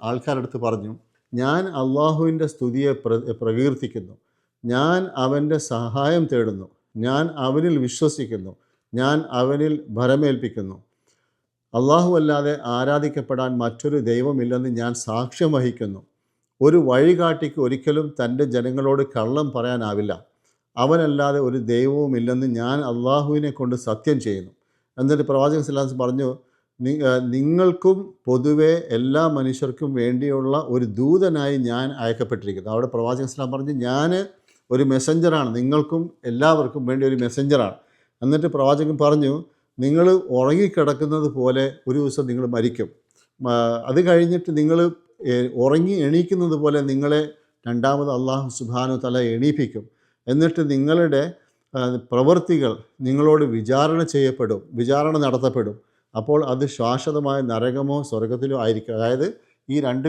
ആൾക്കാരുടെ അടുത്ത് പറഞ്ഞു, ഞാൻ അള്ളാഹുവിൻ്റെ സ്തുതിയെ പ്രകീർത്തിക്കുന്നു, ഞാൻ അവൻ്റെ സഹായം തേടുന്നു, ഞാൻ അവനിൽ വിശ്വസിക്കുന്നു, ഞാൻ അവനിൽ ഭരമേൽപ്പിക്കുന്നു. അള്ളാഹു അല്ലാതെ ആരാധിക്കപ്പെടാൻ മറ്റൊരു ദൈവമില്ലെന്ന് ഞാൻ സാക്ഷ്യം വഹിക്കുന്നു. ഒരു വഴികാട്ടിക്ക് ഒരിക്കലും തൻ്റെ ജനങ്ങളോട് കള്ളം പറയാനാവില്ല. അവനല്ലാതെ ഒരു ദൈവവുമില്ലെന്ന് ഞാൻ അള്ളാഹുവിനെ കൊണ്ട് സത്യം ചെയ്യുന്നു. എന്നിട്ട് പ്രവാചകൻ സല്ലല്ലാഹു അലൈഹി വസല്ലം പറഞ്ഞു, നിങ്ങൾക്കും പൊതുവെ എല്ലാ മനുഷ്യർക്കും വേണ്ടിയുള്ള ഒരു ദൂതനായി ഞാൻ അയക്കപ്പെട്ടിരിക്കുന്നു. അവിടെ പ്രവാചകൻ സല്ലല്ലാഹു അലൈഹി വസല്ലം പറഞ്ഞു, ഞാൻ ഒരു മെസ്സഞ്ചറാണ്, നിങ്ങൾക്കും എല്ലാവർക്കും വേണ്ടി ഒരു മെസ്സഞ്ചറാണ്. എന്നിട്ട് പ്രവാചകൻ പറഞ്ഞു, നിങ്ങൾ ഉറങ്ങിക്കിടക്കുന്നത് പോലെ ഒരു ദിവസം നിങ്ങൾ മരിക്കും. അത് കഴിഞ്ഞിട്ട് നിങ്ങൾ ഉറങ്ങി എണീക്കുന്നത് പോലെ നിങ്ങളെ രണ്ടാമത് അള്ളാഹു സുബ്ഹാനഹു തആല എണീപ്പിക്കും. എന്നിട്ട് നിങ്ങളുടെ പ്രവൃത്തികൾ നിങ്ങളോട് വിചാരണ നടത്തപ്പെടും. അപ്പോൾ അത് ശാശ്വതമായ നരകമോ സ്വർഗത്തിലോ ആയിരിക്കും. അതായത് ഈ രണ്ട്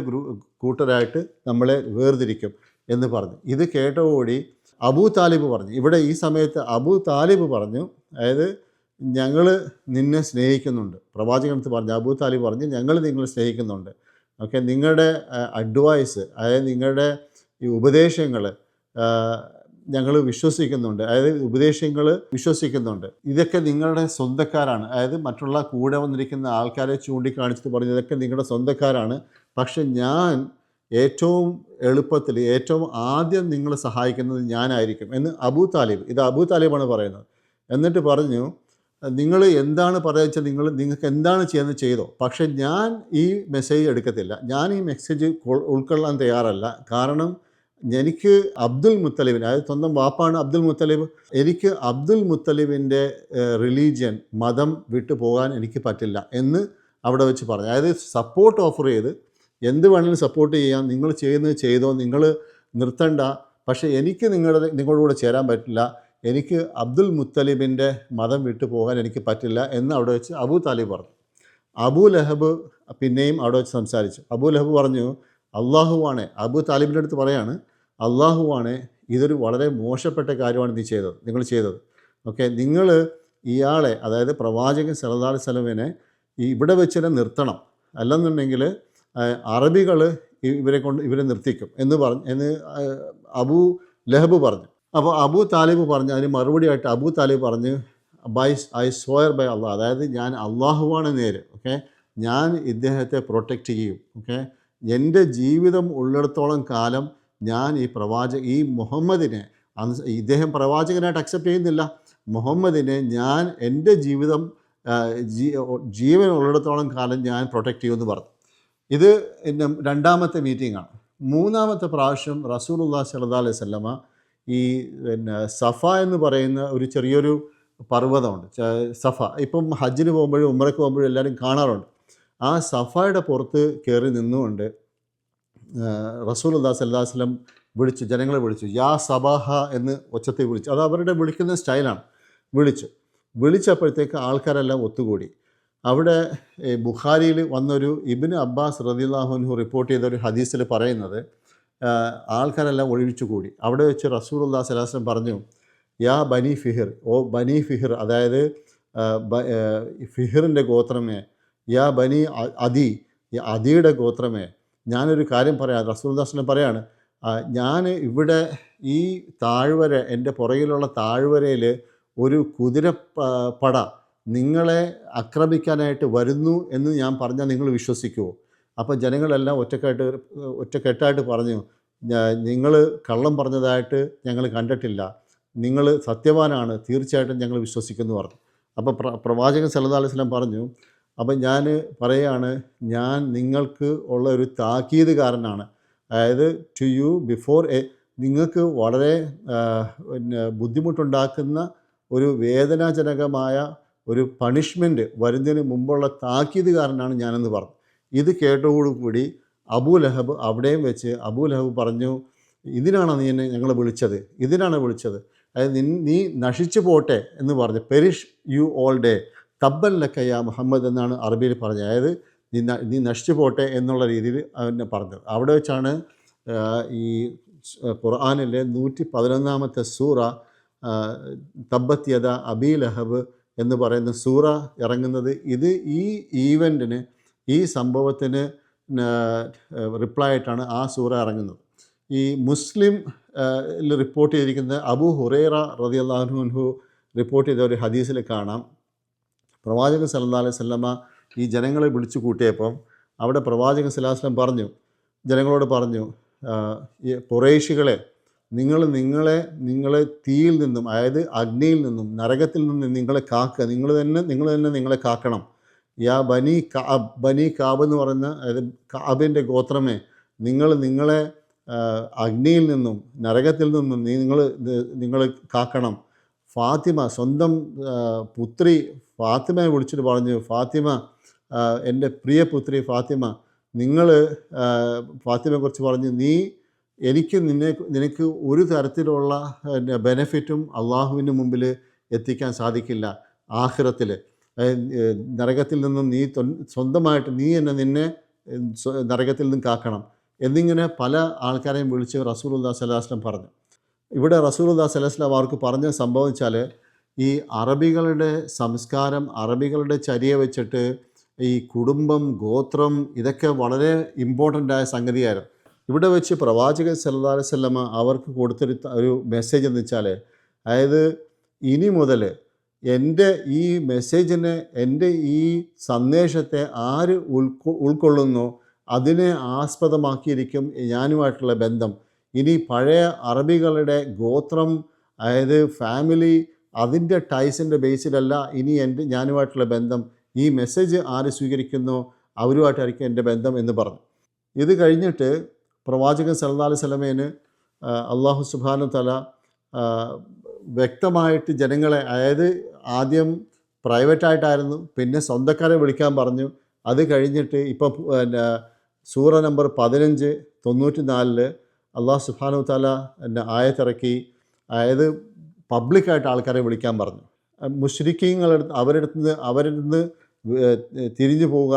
കൂട്ടരായിട്ട് നമ്മളെ വേർതിരിക്കും എന്ന് പറഞ്ഞു. ഇത് കേട്ടതോടുകൂടി അബൂ താലിബ് പറഞ്ഞു, ഇവിടെ ഈ സമയത്ത് അബൂ താലിബ് പറഞ്ഞു, അതായത് ഞങ്ങൾ നിന്നെ സ്നേഹിക്കുന്നുണ്ട്. പ്രവാചകനടുത്ത് പറഞ്ഞു, അബൂ താലിബ് പറഞ്ഞു, ഞങ്ങൾ നിങ്ങളെ സ്നേഹിക്കുന്നുണ്ട്. ഓക്കെ, നിങ്ങളുടെ അഡ്വൈസ്, അതായത് നിങ്ങളുടെ ഈ ഉപദേശങ്ങൾ ഞങ്ങൾ വിശ്വസിക്കുന്നുണ്ട്, അതായത് ഉപദേശങ്ങൾ വിശ്വസിക്കുന്നുണ്ട്. ഇതൊക്കെ നിങ്ങളുടെ സ്വന്തക്കാരാണ്. അതായത് മറ്റുള്ള കൂടെ വന്നിരിക്കുന്ന ആൾക്കാരെ ചൂണ്ടിക്കാണിച്ചിട്ട് പറഞ്ഞു ഇതൊക്കെ നിങ്ങളുടെ സ്വന്തക്കാരാണ്. പക്ഷെ ഞാൻ ഏറ്റവും എളുപ്പത്തിൽ ഏറ്റവും ആദ്യം നിങ്ങളെ സഹായിക്കുന്നത് ഞാനായിരിക്കും എന്ന് അബൂ താലിബ്, ഇത് അബൂ താലിബാണ് പറയുന്നത്. എന്നിട്ട് പറഞ്ഞു നിങ്ങൾ എന്താണ് പറയുക വെച്ചാൽ നിങ്ങൾക്ക് എന്താണ് ചെയ്യുന്നത് ചെയ്തോ, പക്ഷെ ഞാൻ ഈ മെസ്സേജ് എടുക്കത്തില്ല, ഞാൻ ഈ മെസ്സേജ് ഉൾക്കൊള്ളാൻ തയ്യാറല്ല. കാരണം എനിക്ക് അബ്ദുൽ മുത്തലിബിന്, അതായത് സ്വന്തം വാപ്പാണ് അബ്ദുൽ മുത്തലിബ്, എനിക്ക് അബ്ദുൽ മുത്തലിബിൻ്റെ റിലീജിയൻ മതം വിട്ടു പോകാൻ എനിക്ക് പറ്റില്ല എന്ന് അവിടെ വെച്ച് പറഞ്ഞു. അതായത് സപ്പോർട്ട് ഓഫർ ചെയ്ത് എന്ത് വേണമെങ്കിലും സപ്പോർട്ട് ചെയ്യാം, നിങ്ങൾ ചെയ്യുന്നത് ചെയ്തോ, നിങ്ങൾ നിർത്തണ്ട, പക്ഷേ എനിക്ക് നിങ്ങളുടെ കൂടെ ചേരാൻ പറ്റില്ല, എനിക്ക് അബ്ദുൽ മുത്തലിബിൻ്റെ മതം വിട്ടു പോകാൻ എനിക്ക് പറ്റില്ല എന്ന് അവിടെ വെച്ച് അബൂ താലിബ് പറഞ്ഞു. അബൂ ലഹബ് പിന്നെയും അവിടെ വെച്ച് സംസാരിച്ചു. അബൂ ലഹബ് പറഞ്ഞു അള്ളാഹുവാണ്, അബൂ താലിബിൻ്റെ അടുത്ത് പറയാണ് അള്ളാഹുവാണ്, ഇതൊരു വളരെ മോശപ്പെട്ട കാര്യമാണ് നിങ്ങൾ ചെയ്തത്. ഓക്കെ, നിങ്ങൾ ഇയാളെ, അതായത് പ്രവാചകൻ സല്ലല്ലാഹു അലൈഹി വസല്ലമയെ ഇവിടെ വെച്ച് തന്നെ നിർത്തണം, അല്ലെന്നുണ്ടെങ്കിൽ അറബികൾ ഇവരെ നിർത്തിക്കും എന്ന് അബൂ ലഹബ് പറഞ്ഞു. അപ്പോൾ അബൂ താലിബ് പറഞ്ഞു, അതിന് മറുപടിയായിട്ട് അബൂ താലിബ് പറഞ്ഞു ഐ സ്വയർ ബൈ അള്ളാഹ്, അതായത് ഞാൻ അള്ളാഹുവാണ് നേര്. ഓക്കെ, ഞാൻ ഇദ്ദേഹത്തെ പ്രൊട്ടക്റ്റ് ചെയ്യും. ഓക്കെ, എൻ്റെ ജീവിതം ഉള്ളിടത്തോളം കാലം ഞാൻ ഈ മുഹമ്മദിനെ, ഇദ്ദേഹം പ്രവാചകനായിട്ട് അക്സെപ്റ്റ് ചെയ്യുന്നില്ല, മുഹമ്മദിനെ ഞാൻ എൻ്റെ ജീവൻ ഉള്ളിടത്തോളം കാലം ഞാൻ പ്രൊട്ടക്റ്റ് ചെയ്യുമെന്ന് പറഞ്ഞു. ഇത് രണ്ടാമത്തെ മീറ്റിംഗാണ്. മൂന്നാമത്തെ പ്രാവശ്യം റസൂലുള്ളാഹി സ്വല്ലല്ലാഹു അലൈഹി വസല്ലമ ഈ സഫ എന്ന് പറയുന്ന ഒരു ചെറിയൊരു പർവ്വതമുണ്ട്, സഫ. ഇപ്പം ഹജ്ജിന് പോകുമ്പോഴും ഉംറയ്ക്ക് പോകുമ്പോഴും എല്ലാവരും കാണാറുണ്ട്. ആ സഫയുടെ പുറത്ത് കയറി നിന്നുകൊണ്ട് റസൂലുള്ളാഹി സ്വല്ലല്ലാഹു അലൈഹി വസല്ലം ജനങ്ങളെ വിളിച്ചു, യാ സബാഹ എന്ന് ഒച്ചത്തിൽ വിളിച്ചു. അത് അവരുടെ വിളിക്കുന്ന സ്റ്റൈലാണ്. വിളിച്ചപ്പോഴത്തേക്ക് ആൾക്കാരെല്ലാം ഒത്തുകൂടി. അവിടെ ബുഖാരിയിൽ വന്നൊരു ഇബ്നു അബ്ബാസ് റളിയല്ലാഹു അൻഹു റിപ്പോർട്ട് ചെയ്ത ഒരു ഹദീസിൽ പറയുന്നത് ആൾക്കാരെല്ലാം ഒഴിച്ചു കൂടി. അവിടെ വെച്ച് റസൂലുള്ളാഹി സ്വല്ലല്ലാഹു അലൈഹി വസല്ലം പറഞ്ഞു, യാ ബനി ഫിഹിർ, ഓ ബനി ഫിഹിർ, അതായത് ഫിഹിറിൻ്റെ ഗോത്രമേ, യാ ബനി അദി, അദിയുടെ ഗോത്രമേ, ഞാനൊരു കാര്യം പറയാം. റസൂലുള്ളാഹി സ്വല്ലല്ലാഹു അലൈഹി വസല്ലം പറയാണ്, ഞാൻ ഇവിടെ ഈ താഴ്വര, എൻ്റെ പുറകിലുള്ള താഴ്വരയിൽ ഒരു കുതിരപ്പട നിങ്ങളെ ആക്രമിക്കാനായിട്ട് വരുന്നു എന്ന് ഞാൻ പറഞ്ഞാൽ നിങ്ങൾ വിശ്വസിക്കുമോ? അപ്പോൾ ജനങ്ങളെല്ലാം ഒറ്റക്കെട്ടായിട്ട് പറഞ്ഞു, നിങ്ങൾ കള്ളം പറഞ്ഞതായിട്ട് ഞങ്ങൾ കണ്ടിട്ടില്ല, നിങ്ങൾ സത്യവാനാണ്, തീർച്ചയായിട്ടും ഞങ്ങൾ വിശ്വസിക്കുന്നു പറഞ്ഞു. അപ്പോൾ പ്രവാചകൻ സല്ലല്ലാഹു അലൈഹി വസല്ലം പറഞ്ഞു, അപ്പം ഞാൻ പറയുകയാണ്, ഞാൻ നിങ്ങൾക്ക് ഉള്ള ഒരു താക്കീതുകാരനാണ്, അതായത് ടു യു ബിഫോർ നിങ്ങൾക്ക് വളരെ ബുദ്ധിമുട്ടുണ്ടാക്കുന്ന ഒരു വേദനാജനകമായ ഒരു പണിഷ്മെൻറ്റ് വരുന്നതിന് മുമ്പുള്ള താക്കീതുകാരനാണ് ഞാനെന്ന് പറഞ്ഞു. ഇത് കേട്ടതോടുകൂടി അബൂ ലഹബ് അവിടെയും വെച്ച് അബൂ ലഹബ് പറഞ്ഞു, ഇതിനാണ് നീ എന്നെ ഞങ്ങളെ വിളിച്ചത്, അതായത് നീ നശിച്ചു പോട്ടെ എന്ന് പറഞ്ഞു. പെരിഷ് യു ഓൾ ഡേ തബ്ബൻ ലക യാ മുഹമ്മദ് എന്നാണ് അറബിയിൽ പറഞ്ഞത്. അതായത് നീ നശിച്ചു പോട്ടെ എന്നുള്ള രീതിയിൽ അവനെ പറഞ്ഞത്. അവിടെ വെച്ചാണ് ഈ ഖുർആനിലെ 111-ാമത്തെ സൂറ തബ്ബത് യദാ അബീ ലഹബ് എന്ന് പറയുന്ന സൂറ ഇറങ്ങുന്നത്. ഇത് ഈ ഈവൻറ്റിന്, ഈ സംഭവത്തിന് റിപ്ലൈ ആയിട്ടാണ് ആ സൂറ ഇറങ്ങുന്നത്. ഈ മുസ്ലിം റിപ്പോർട്ട് ചെയ്തിരിക്കുന്ന അബൂ ഹുറൈറ റളിയല്ലാഹു അൻഹു റിപ്പോർട്ട് ചെയ്ത ഒരു ഹദീസിൽ കാണാം, പ്രവാചകൻ സല്ലല്ലാഹു അലൈഹി വസല്ലമ ഈ ജനങ്ങളെ വിളിച്ചു കൂട്ടിയപ്പം അവിടെ പ്രവാചകൻ സല്ലല്ലാഹു അലൈഹി വസല്ലം പറഞ്ഞു, ജനങ്ങളോട് പറഞ്ഞു, ഈ ഖുറൈശികളെ, നിങ്ങളെ തീയിൽ നിന്നും, അതായത് അഗ്നിയിൽ നിന്നും നരകത്തിൽ നിന്നും നിങ്ങളെ കാക്കുക, നിങ്ങൾ തന്നെ നിങ്ങളെ കാക്കണം. യാ ബനി കാബ് എന്ന് പറയുന്ന, അതായത് കാബിൻ്റെ ഗോത്രമേ, നിങ്ങളെ അഗ്നിയിൽ നിന്നും നരകത്തിൽ നിന്നും നിങ്ങൾ കാക്കണം. ഫാത്തിമ, സ്വന്തം പുത്രി ഫാത്തിമയെ വിളിച്ചിട്ട് പറഞ്ഞു, ഫാത്തിമ, എൻ്റെ പ്രിയ പുത്രി ഫാത്തിമ, ഫാത്തിമയെക്കുറിച്ച് പറഞ്ഞു, നിനക്ക് ഒരു തരത്തിലുള്ള ബെനഫിറ്റും അള്ളാഹുവിൻ്റെ മുമ്പിൽ എത്തിക്കാൻ സാധിക്കില്ല ആഖിറത്തിൽ. നരകത്തിൽ നിന്നും സ്വന്തമായിട്ട് നിന്നെ നരകത്തിൽ നിന്നും കാക്കണം എന്നിങ്ങനെ പല ആൾക്കാരെയും വിളിച്ച് റസൂലുള്ളാഹി സ്വല്ലല്ലാഹു അലൈഹി വസല്ലം പറഞ്ഞു. ഇവിടെ റസൂലുള്ളാഹി സ്വല്ലല്ലാഹു അലൈഹി വസല്ലം അവർക്ക് പറഞ്ഞ സംഭവം വെച്ചാൽ, ഈ അറബികളുടെ സംസ്കാരം, അറബികളുടെ ചര്യ വെച്ചിട്ട് ഈ കുടുംബം, ഗോത്രം, ഇതൊക്കെ വളരെ ഇമ്പോർട്ടൻ്റ് ആയ സംഗതിയായിരുന്നു. ഇവിടെ വെച്ച് പ്രവാചകൻ സല്ലല്ലാഹു അലൈഹി വസല്ലമ അവർക്ക് കൊടുത്തൊരു ഒരു മെസ്സേജ് എന്ന് വെച്ചാൽ, അതായത് ഇനി മുതൽ എൻ്റെ ഈ മെസ്സേജിനെ, എൻ്റെ ഈ സന്ദേശത്തെ ആര് ഉൾക്കൊള്ളുന്നോ അതിനെ ആസ്പദമാക്കിയിരിക്കും ഞാനുമായിട്ടുള്ള ബന്ധം. ഇനി പഴയ അറബികളുടെ ഗോത്രം, അതായത് ഫാമിലി, അതിൻ്റെ ടൈസിൻ്റെ ബേസിലല്ല ഇനി ഞാനുമായിട്ടുള്ള ബന്ധം. ഈ മെസ്സേജ് ആര് സ്വീകരിക്കുന്നോ അവരുമായിട്ടായിരിക്കും എൻ്റെ ബന്ധം എന്ന് പറഞ്ഞു. ഇത് കഴിഞ്ഞിട്ട് പ്രവാചകൻ സല്ലല്ലാഹു അലൈഹി വസല്ലമേന് അല്ലാഹു സുബ്ഹാനഹു തആല വ്യക്തമായിട്ട് ജനങ്ങളെ, അതായത് ആദ്യം പ്രൈവറ്റായിട്ടായിരുന്നു, പിന്നെ സ്വന്തക്കാരെ വിളിക്കാൻ പറഞ്ഞു. അത് കഴിഞ്ഞിട്ട് ഇപ്പോൾ സൂറ നമ്പർ 15:94 അല്ലാഹു സുബ്ഹാനഹു തആല ആയത്തിറക്കി. അതായത് പബ്ലിക്കായിട്ട് ആൾക്കാരെ വിളിക്കാൻ പറഞ്ഞു. മുശ്രിക്കീങ്ങളുടെ അവരിൽ നിന്ന് തിരിഞ്ഞു പോവുക,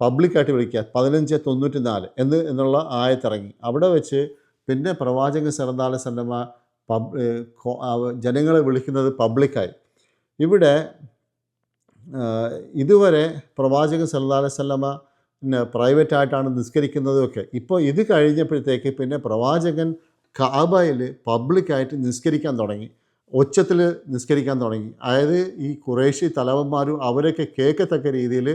പബ്ലിക്കായിട്ട് വിളിക്കുക. 15:94 എന്നുള്ള ആയത്തിറങ്ങി. അവിടെ വെച്ച് പിന്നെ പ്രവാചകൻ സല്ലല്ലാഹു അലൈഹി വസല്ലമ ജനങ്ങളെ വിളിക്കുന്നത് പബ്ലിക്കായി. ഇവിടെ ഇതുവരെ പ്രവാചകൻ സല്ലല്ലാഹു അലൈഹി വസല്ലമ പ്രൈവറ്റായിട്ടാണ് നിസ്കരിക്കുന്നതൊക്കെ. ഇപ്പോൾ ഇത് കഴിഞ്ഞപ്പോഴത്തേക്ക് പിന്നെ പ്രവാചകൻ കഅബയിൽ പബ്ലിക്കായിട്ട് നിസ്കരിക്കാൻ തുടങ്ങി, ഒച്ചത്തിൽ നിസ്കരിക്കാൻ തുടങ്ങി. അതായത് ഈ ഖുറൈശി തലവന്മാരും അവരൊക്കെ കേൾക്കത്തക്ക രീതിയിൽ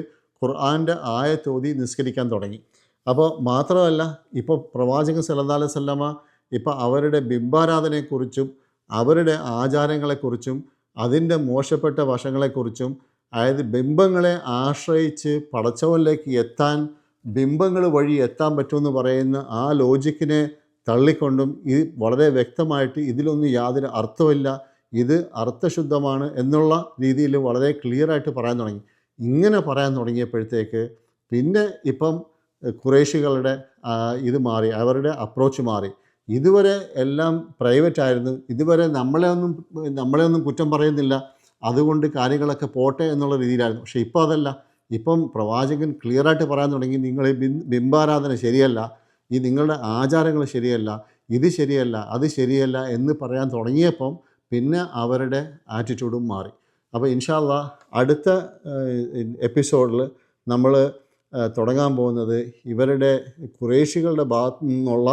ഖുർആൻ്റെ ആയത്തോതി നിസ്കരിക്കാൻ തുടങ്ങി. അപ്പോൾ മാത്രമല്ല, ഇപ്പോൾ പ്രവാചകൻ സല്ലല്ലാഹു അലൈഹി വസല്ലമ ഇപ്പോൾ അവരുടെ ബിംബാരാധനയെക്കുറിച്ചും അവരുടെ ആചാരങ്ങളെക്കുറിച്ചും അതിൻ്റെ മോശപ്പെട്ട വശങ്ങളെക്കുറിച്ചും, അതായത് ബിംബങ്ങളെ ആശ്രയിച്ച് പടച്ചവനിലേക്ക് എത്താൻ, ബിംബങ്ങൾ വഴി എത്താൻ പറ്റുമെന്ന് പറയുന്ന ആ ലോജിക്കിനെ തള്ളിക്കൊണ്ടും ഇത് വളരെ വ്യക്തമായിട്ട് ഇതിലൊന്നും യാതൊരു അർത്ഥമില്ല, ഇത് അർത്ഥശുദ്ധമാണ് എന്നുള്ള രീതിയിൽ വളരെ ക്ലിയറായിട്ട് പറയാൻ തുടങ്ങി. ഇങ്ങനെ പറയാൻ തുടങ്ങിയപ്പോഴത്തേക്ക് പിന്നെ ഇപ്പം ഖുറൈശികളുടെ ഇത് മാറി, അവരുടെ അപ്രോച്ച് മാറി. ഇതുവരെ എല്ലാം പ്രൈവറ്റായിരുന്നു, ഇതുവരെ നമ്മളെ ഒന്നും കുറ്റം പറയുന്നില്ല, അതുകൊണ്ട് കാര്യങ്ങളൊക്കെ പോട്ടെ എന്നുള്ള രീതിയിലായിരുന്നു. പക്ഷേ ഇപ്പോൾ അതല്ല. ഇപ്പം പ്രവാചകൻ ക്ലിയറായിട്ട് പറയാൻ തുടങ്ങി, നിങ്ങൾ ഈ ബിംബാരാധന ശരിയല്ല, ഈ നിങ്ങളുടെ ആചാരങ്ങൾ ശരിയല്ല, ഇത് ശരിയല്ല, അത് ശരിയല്ല എന്ന് പറയാൻ തുടങ്ങിയപ്പം പിന്നെ അവരുടെ ആറ്റിറ്റ്യൂഡും മാറി. അപ്പോൾ ഇൻഷാ അല്ലാഹ് അടുത്ത എപ്പിസോഡിൽ നമ്മൾ തുടങ്ങാൻ പോകുന്നത് ഇവരുടെ ഖുറൈശികളുടെ ഭാഗത്തു നിന്നുള്ള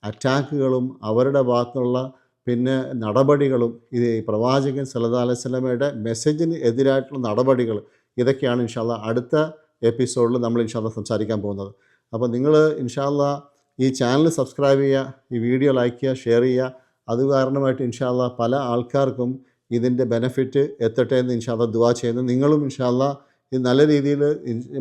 അറ്റാക്കുകളും അവരുടെ ഭാഗത്തുനിന്നുള്ള പിന്നെ നടപടികളും, ഇത് പ്രവാചകൻ സല്ലല്ലാഹു അലൈഹി വസല്ലമയുടെ മെസ്സേജിന് എതിരായിട്ടുള്ള നടപടികൾ, ഇതൊക്കെയാണ് ഇൻഷാ അല്ലാഹ് അടുത്ത എപ്പിസോഡിൽ നമ്മൾ ഇൻഷാ അല്ലാഹ് സംസാരിക്കാൻ പോകുന്നത്. അപ്പോൾ നിങ്ങൾ ഇൻഷാ അല്ലാഹ് ഈ ചാനൽ സബ്സ്ക്രൈബ് ചെയ്യുക, ഈ വീഡിയോ ലൈക്ക് ചെയ്യുക, ഷെയർ ചെയ്യുക. അത് കാരണമായിട്ട് ഇൻഷാ അല്ലാഹ് പല ആൾക്കാർക്കും ഇതിൻ്റെ ബെനിഫിറ്റ് എത്തട്ടെ എന്ന് ഇൻഷാ അല്ലാഹ് ദുആ ചെയ്യുന്നു. നിങ്ങളും ഇൻഷാ അല്ലാഹ് ഇത് നല്ല രീതിയിൽ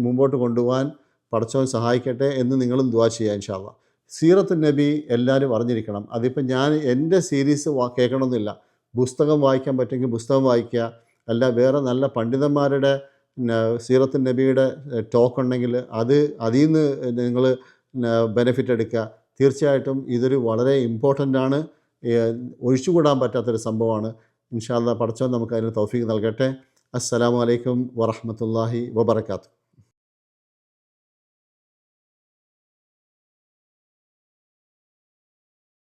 മുമ്പോട്ട് കൊണ്ടുപോകാൻ പടച്ചവൻ സഹായിക്കട്ടെ എന്ന് നിങ്ങളും ദുആ ചെയ്യുക ഇൻഷാ അല്ലാഹ്. സീറത്തുൻ നബി എല്ലാവരും അറിഞ്ഞിരിക്കണം. അതിപ്പോൾ ഞാൻ എൻ്റെ സീരീസ് കേൾക്കണമെന്നില്ല, പുസ്തകം വായിക്കാൻ പറ്റുമെങ്കിൽ പുസ്തകം വായിക്കുക, അല്ല വേറെ നല്ല പണ്ഡിതന്മാരുടെ സീറത്തുൻ നബിയുടെ ടോക്ക് ഉണ്ടെങ്കിൽ അതിൽ നിന്ന് നിങ്ങൾ ബെനിഫിറ്റ് എടുക്കുക. തീർച്ചയായിട്ടും ഇതൊരു വളരെ ഇമ്പോർട്ടൻ്റ് ആണ്, ഒഴിച്ചുകൂടാൻ പറ്റാത്തൊരു സംഭവമാണ്. ഇൻഷാ അല്ലാഹ് പടച്ചവൻ നമുക്ക് അതിന് തൗഫീഖ് നൽകട്ടെ. അസ്സലാമു അലൈക്കും വറഹ്മത്തുള്ളാഹി വബറകാതുഹു.